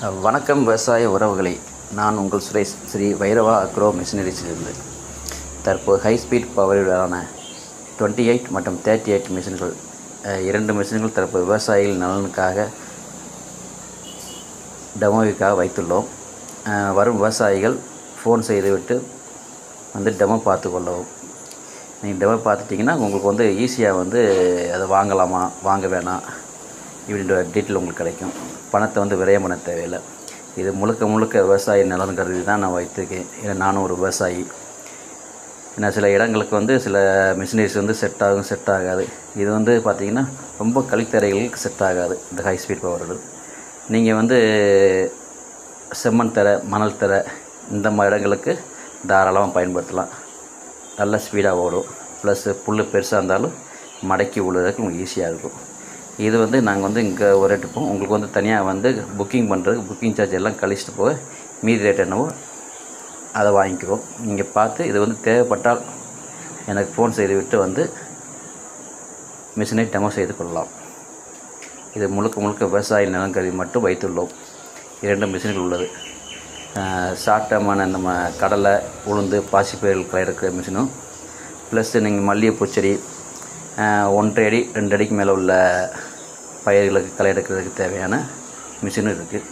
வணக்கம் விவசாய உறவுகளே, நான் உங்கள் சுரேஷ், ஸ்ரீ வைரவா அக்ரோ மிஷினரிஸிலிருந்து. தற்போது ஹை ஸ்பீட் பவரிலான 28 மற்றும் 38 மிஷின்கள், இரண்டு மிஷின்கள் தற்போது விவசாயிகள் நலனுக்காக டெமோவிற்காக வைத்துள்ளோம். வரும் விவசாயிகள் ஃபோன் செய்துவிட்டு வந்து டெமோ பார்த்து கொள்ளவும். நீங்கள் டெமோ பார்த்துட்டிங்கன்னா உங்களுக்கு ஈஸியாக அதை வாங்கலாமா வாங்க வேணாம் இப்படின்ற டீட்டெயில் உங்களுக்கு கிடைக்கும். பணத்தை விரயம் பண்ண தேவையில்லை. இது முழுக்க விவசாய நலன் கருதி தான் நான் வைத்திருக்கேன். ஏன்னா நானும் ஒரு விவசாயி. ஏன்னா சில இடங்களுக்கு சில மிஷினரிஸ் செட் ஆகும், செட் ஆகாது. இது பார்த்திங்கன்னா ரொம்ப கழித்தறைகளுக்கு செட் ஆகாது இந்த ஹை ஸ்பீட் பவர்கள். நீங்கள் செம்மண் தரை, மணல் தரை இந்த மாதிரி இடங்களுக்கு தாராளமாக பயன்படுத்தலாம். நல்ல ஸ்பீடாக ஓடும். ப்ளஸ் புல் பெருசாக இருந்தாலும் மடக்கி விழுறதுக்கு உங்களுக்கு ஈஸியாக இருக்கும். இது நாங்கள் இங்கே ஒரு ரேட் இருப்போம். உங்களுக்கு தனியாக புக்கிங் பண்ணுறதுக்கு புக்கிங் சார்ஜ் எல்லாம் கழிச்சிட்டு போக மீதி ரேட் என்னவோ அதை வாங்கிக்குவோம். நீங்கள் பார்த்து இது தேவைப்பட்டால் எனக்கு ஃபோன் செய்துவிட்டு மிஷினை டெமோ செய்து கொள்ளலாம். இது முழுக்க விவசாய நலன் கருதி மட்டும் வைத்துள்ளோம். 2 மிஷின்கள் உள்ளது. ஷார்ட் டேமான நம்ம கடலை, உளுந்து, பாசிப்பயிர்கள் களையிற மிஷினும், ப்ளஸ் நீங்கள் மல்லிகைப்பூ செடி 1.5 அடி 2 அடிக்கு மேலே உள்ள பயிர்களுக்கு களை எடுக்கிறதுக்கு தேவையான மிஷினும் இருக்குது.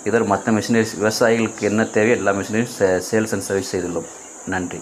இதோட மற்ற மிஷினரிஸ் விவசாயிகளுக்கு என்ன தேவையோ எல்லா மிஷினரியும் சேல்ஸ் அண்ட் சர்வீஸ் செய்துள்ளோம். நன்றி.